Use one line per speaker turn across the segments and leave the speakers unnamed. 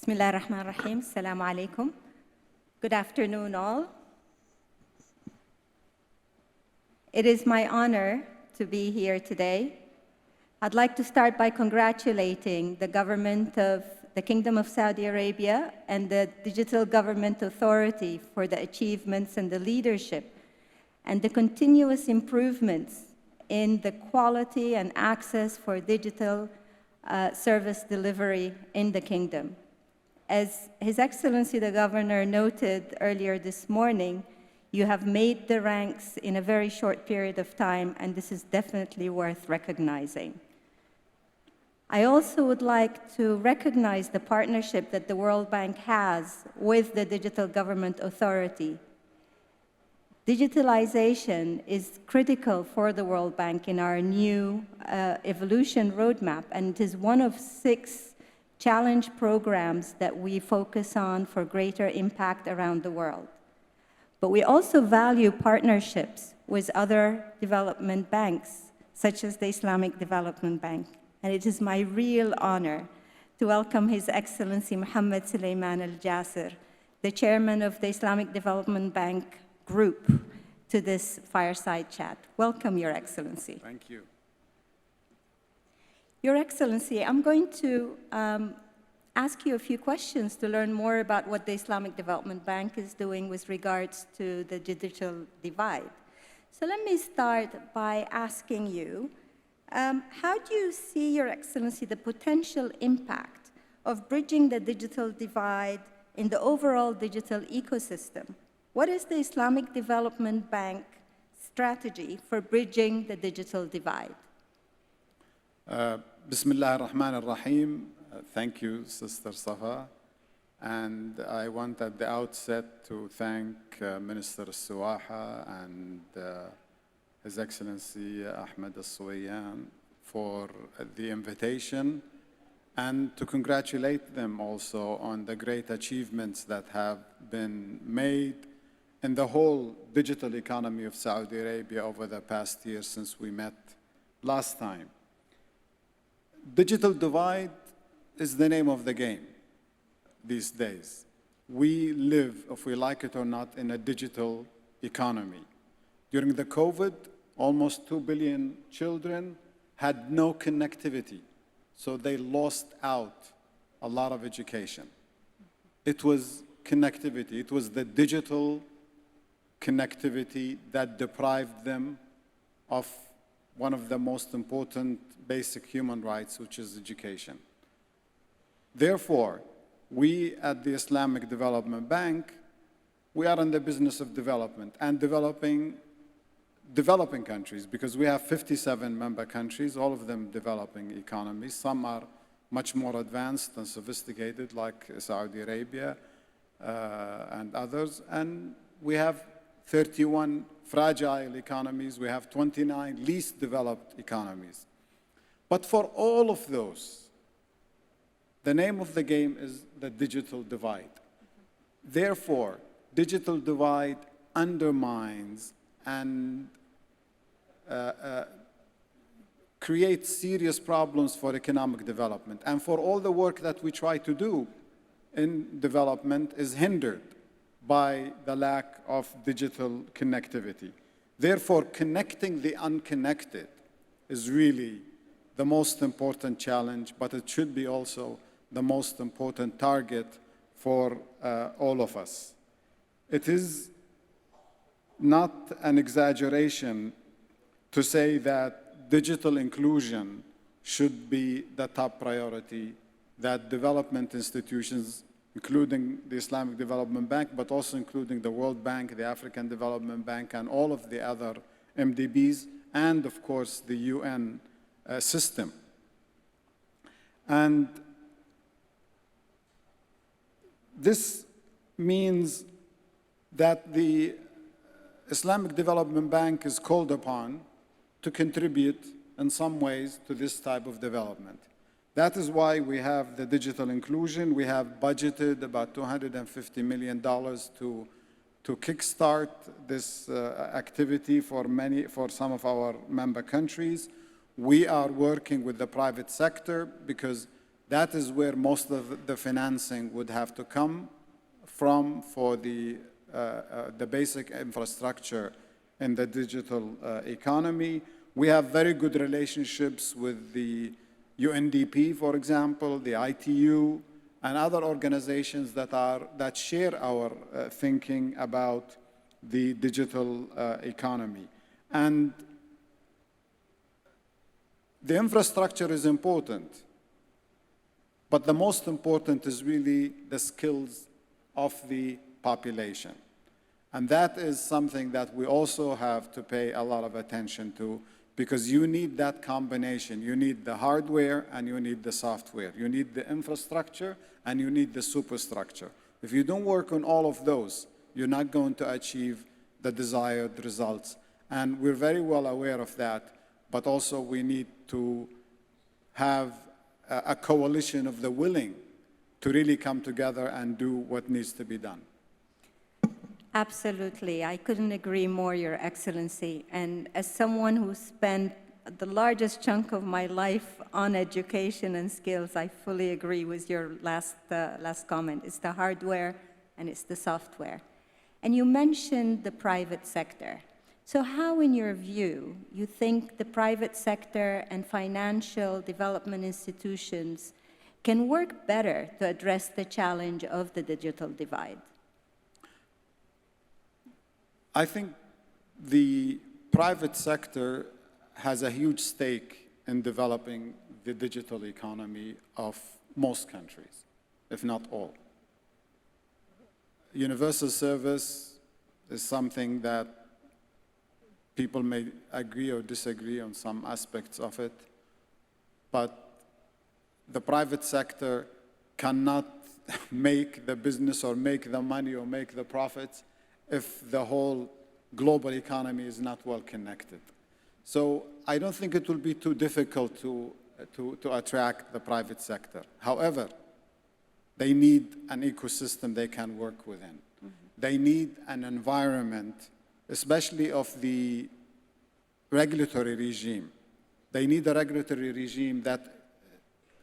Bismillah ar-Rahman ar-Rahim. Assalamu alaikum. Good afternoon, all. It is my honor to be here today. I'd like to start by congratulating the government of the Kingdom of Saudi Arabia and the Digital Government Authority for the achievements and the leadership and the continuous improvements in the quality and access for digital service delivery in the Kingdom. As His Excellency the Governor noted earlier this morning, you have made the ranks in a very short period of time, and this is definitely worth recognizing. I also would like to recognize the partnership that the World Bank has with the Digital Government Authority. Digitalization is critical for the World Bank in our new evolution roadmap, and it is one of 6 challenge programs that we focus on for greater impact around the world. But we also value partnerships with other development banks, such as the Islamic Development Bank. And it is my real honor to welcome His Excellency Mohammed Suleiman Al-Jasir, the chairman of the Islamic Development Bank Group, to this fireside chat. Welcome, Your Excellency.
Thank you.
Your Excellency, I'm going to ask you a few questions to learn more about what the Islamic Development Bank is doing with regards to the digital divide. So let me start by asking you, how do you see, Your Excellency, the potential impact of bridging the digital divide in the overall digital ecosystem? What is the Islamic Development Bank strategy for bridging the digital divide?
Bismillah ar-Rahman ar-Rahim. Thank you, Sister Safa. And I want at the outset to thank Minister Al-Suwaha and His Excellency Ahmed Al-Suwayan for the invitation, and to congratulate them also on the great achievements that have been made in the whole digital economy of Saudi Arabia over the past year since we met last time. Digital divide is the name of the game these days. We live, if we like it or not, in a digital economy. During the COVID, almost 2 billion children had no connectivity, so they lost out a lot of education. It was connectivity. It was the digital connectivity that deprived them of one of the most important basic human rights, which is education. Therefore, we at the Islamic Development Bank, we are in the business of development and developing countries, because we have 57 member countries, all of them developing economies. Some are much more advanced and sophisticated, like Saudi Arabia and others. And we have 31 fragile economies. We have 29 least developed economies. But for all of those, the name of the game is the digital divide. Therefore, digital divide undermines and creates serious problems for economic development. And for all the work that we try to do in development is hindered by the lack of digital connectivity. Therefore, connecting the unconnected is really the most important challenge, but it should be also the most important target for all of us. It is not an exaggeration to say that digital inclusion should be the top priority, that development institutions, including the Islamic Development Bank, but also including the World Bank, the African Development Bank, and all of the other MDBs, and of course the UN system. And this means that the Islamic Development Bank is called upon to contribute in some ways to this type of development. That is why we have the digital inclusion. We have budgeted about $250 million to kickstart this activity for some of our member countries. We are working with the private sector because That is where most of the financing would have to come from for the basic infrastructure in the digital economy. We have very good relationships with the UNDP, for example, the ITU, and other organizations that share our thinking about the digital economy. And the infrastructure is important, but the most important is really the skills of the population. And that is something that we also have to pay a lot of attention to, because you need that combination. You need the hardware and you need the software. You need the infrastructure and you need the superstructure. If you don't work on all of those, you're not going to achieve the desired results. And we're very well aware of that, but also we need to have a coalition of the willing to really come together and do what needs to be done.
Absolutely. I couldn't agree more, Your Excellency. And as someone who spent the largest chunk of my life on education and skills, I fully agree with your last comment. It's the hardware and it's the software. And you mentioned the private sector. So how, in your view, you think the private sector and financial development institutions can work better to address the challenge of the digital divide?
I think the private sector has a huge stake in developing the digital economy of most countries, if not all. Universal service is something that people may agree or disagree on some aspects of it, but the private sector cannot make the business or make the money or make the profits if the whole global economy is not well connected. So I don't think it will be too difficult to attract the private sector. However, they need an ecosystem they can work within. Mm-hmm. They need an environment, especially of the regulatory regime. They need a regulatory regime that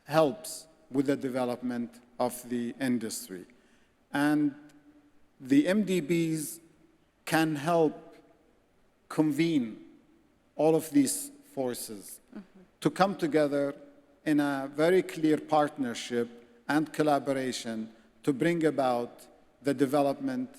helps with the development of the industry. And the MDBs can help convene all of these forces to come together in a very clear partnership and collaboration to bring about the development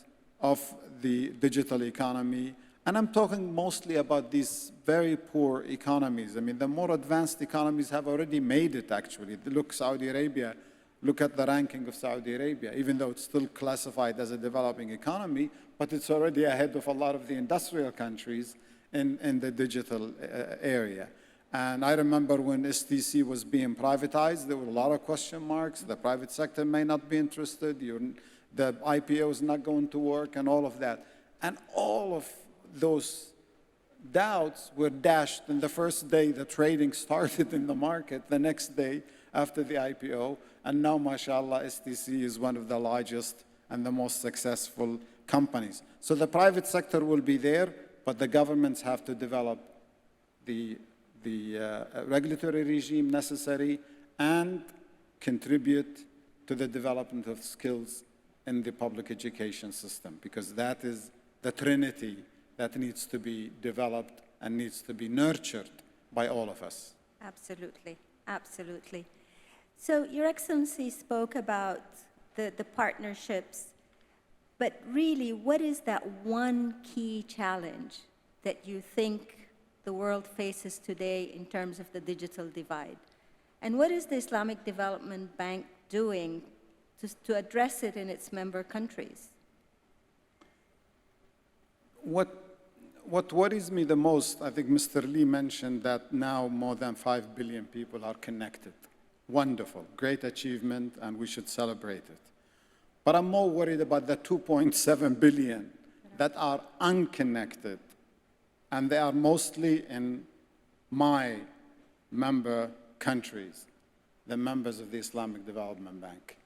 of the digital economy. And I'm talking mostly about these very poor economies. I mean, the more advanced economies have already made it, actually. Look, Saudi Arabia. Look at the ranking of Saudi Arabia, even though it's still classified as a developing economy, but it's already ahead of a lot of the industrial countries in the digital area. And I remember when STC was being privatized, there were a lot of question marks. The private sector may not be interested. The IPO is not going to work and all of that. And all of those doubts were dashed in the first day the trading started in the market, the next day after the IPO. And now, mashallah, STC is one of the largest and the most successful companies. So the private sector will be there, but the governments have to develop the regulatory regime necessary and contribute to the development of skills in the public education system, because that is the trinity that needs to be developed and needs to be nurtured by all of us.
Absolutely, absolutely. So Your Excellency spoke about the partnerships, but really, what is that one key challenge that you think the world faces today in terms of the digital divide? And what is the Islamic Development Bank doing to address it in its member countries?
What worries me the most, I think Mr. Lee mentioned that now more than 5 billion people are connected. Wonderful, great achievement, and we should celebrate it. But I'm more worried about the 2.7 billion that are unconnected, and they are mostly in my member countries, the members of the Islamic Development Bank.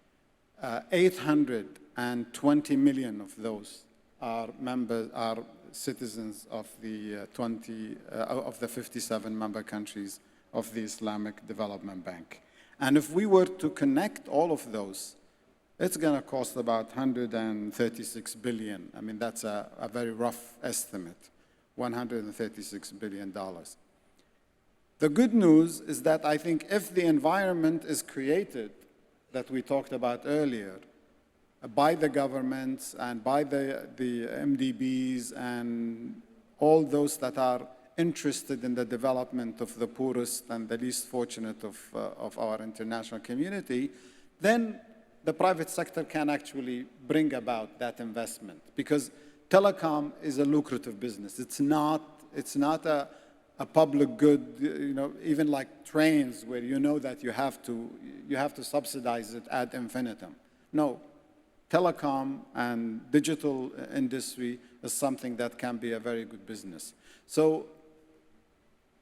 820 million of those are citizens of the 57 member countries of the Islamic Development Bank. And if we were to connect all of those, it's going to cost about 136 billion. I mean, that's a very rough estimate, $136 billion. The good news is that I think if the environment is created that we talked about earlier by the governments and by the MDBs and all those that are interested in the development of the poorest and the least fortunate of our international community, then the private sector can actually bring about that investment, because telecom is a lucrative business. It's not a public good, even like trains where you know that you have to subsidize it ad infinitum. No, telecom and digital industry is something that can be a very good business. So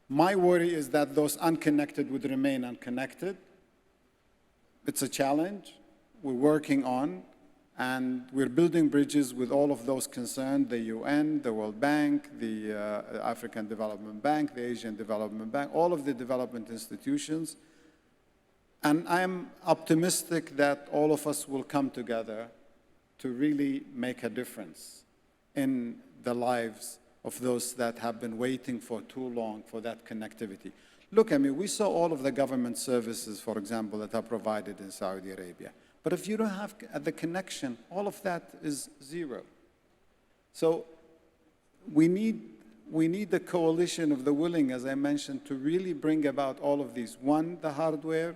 my worry is that those unconnected would remain unconnected. It's a challenge we're working on, and we're building bridges with all of those concerned, the UN, the World Bank, the African Development Bank, the Asian Development Bank, all of the development institutions. And I'm optimistic that all of us will come together to really make a difference in the lives of those that have been waiting for too long for that connectivity. Look, I mean, we saw all of the government services, for example, that are provided in Saudi Arabia. But if you don't have the connection, all of that is zero. So we need the coalition of the willing, as I mentioned, to really bring about all of these. One, the hardware,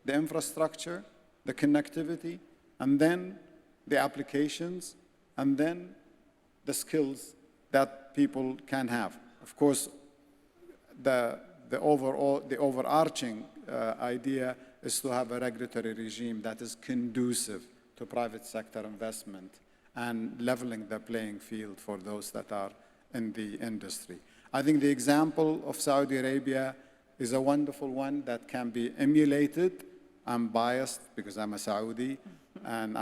the infrastructure, the connectivity, and then the applications, and then the skills that people can have. Of course, the overarching idea is to have a regulatory regime that is conducive to private sector investment and leveling the playing field for those that are in the industry. I think the example of Saudi Arabia is a wonderful one that can be emulated. I'm biased because I'm a Saudi, and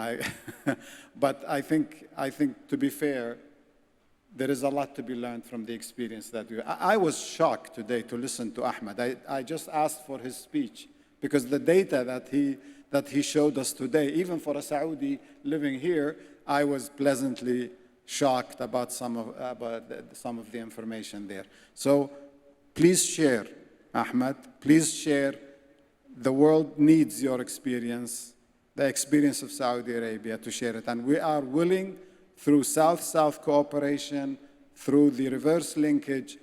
but I think to be fair, there is a lot to be learned from the experience that I was shocked today to listen to Ahmed. I just asked for his speech, because the data that he showed us today, even for a Saudi living here, I was pleasantly shocked about some of the information there. So please share, Ahmed. Please share. The world needs your experience, the experience of Saudi Arabia, to share it. And we are willing, through South-South cooperation, through the reverse linkage,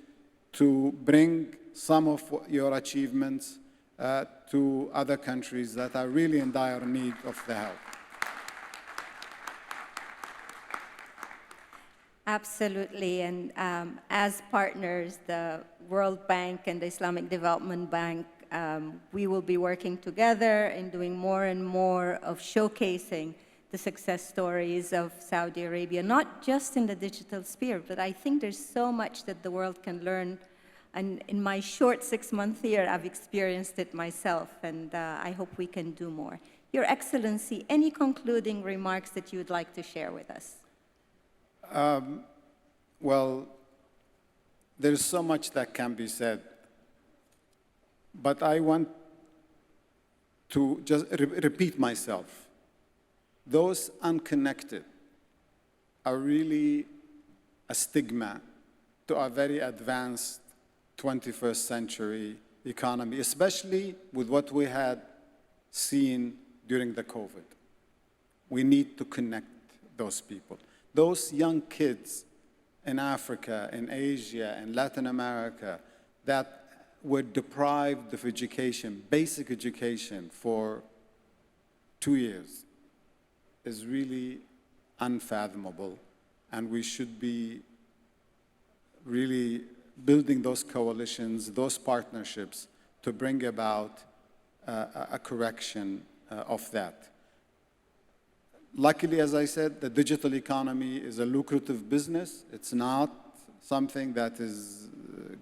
to bring some of your achievements to other countries that are really in dire need of the help.
Absolutely, and as partners, the World Bank and the Islamic Development Bank, we will be working together in doing more and more of showcasing the success stories of Saudi Arabia, not just in the digital sphere, but I think there's so much that the world can learn. And in my short 6-month year, I've experienced it myself, and I hope we can do more. Your Excellency, any concluding remarks that you would like to share with us?
Well, there's so much that can be said, but I want to just repeat myself. Those unconnected are really a stigma to our very advanced 21st century economy, especially with what we had seen during the COVID. We need to connect those people. Those young kids in Africa, in Asia, in Latin America, that were deprived of education, basic education, for 2 years, is really unfathomable. And we should be really building those coalitions, those partnerships, to bring about a correction of that. Luckily, as I said, the digital economy is a lucrative business. It's not something that is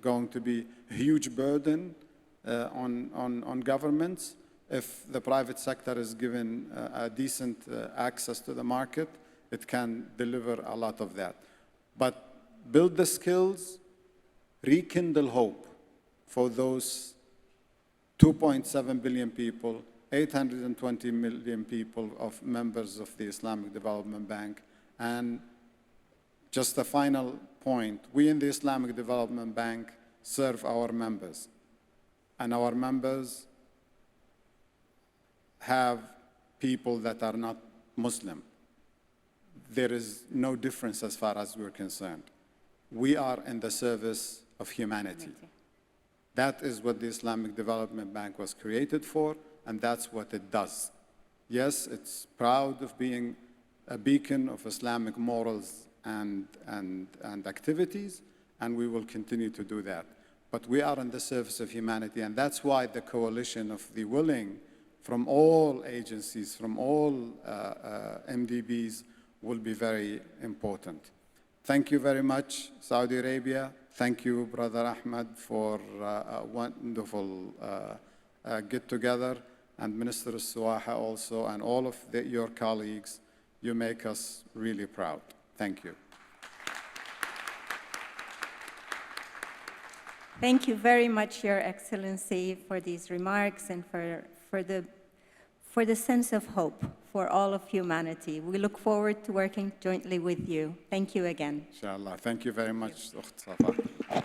going to be a huge burden on governments. If the private sector is given a decent access to the market, it can deliver a lot of that. But build the skills, rekindle hope for those 2.7 billion people, 820 million people of members of the Islamic Development Bank. And just a final point, we in the Islamic Development Bank serve our members. And our members have people that are not Muslim. There is no difference as far as we're concerned. We are in the service of humanity. That is what the Islamic Development Bank was created for, and that's what it does. Yes, it's proud of being a beacon of Islamic morals and activities, and we will continue to do that. But we are in the service of humanity, and that's why the coalition of the willing from all agencies, from all MDBs, will be very important. Thank you very much, Saudi Arabia. Thank you, Brother Ahmed, for a wonderful get-together, and Minister Suwaha also, and all of your colleagues. You make us really proud. Thank you.
Thank you very much, Your Excellency, for these remarks and for the sense of hope for all of humanity. We look forward to working jointly with you. Thank you again.
Inshallah. Thank you very much, Ukht Safa.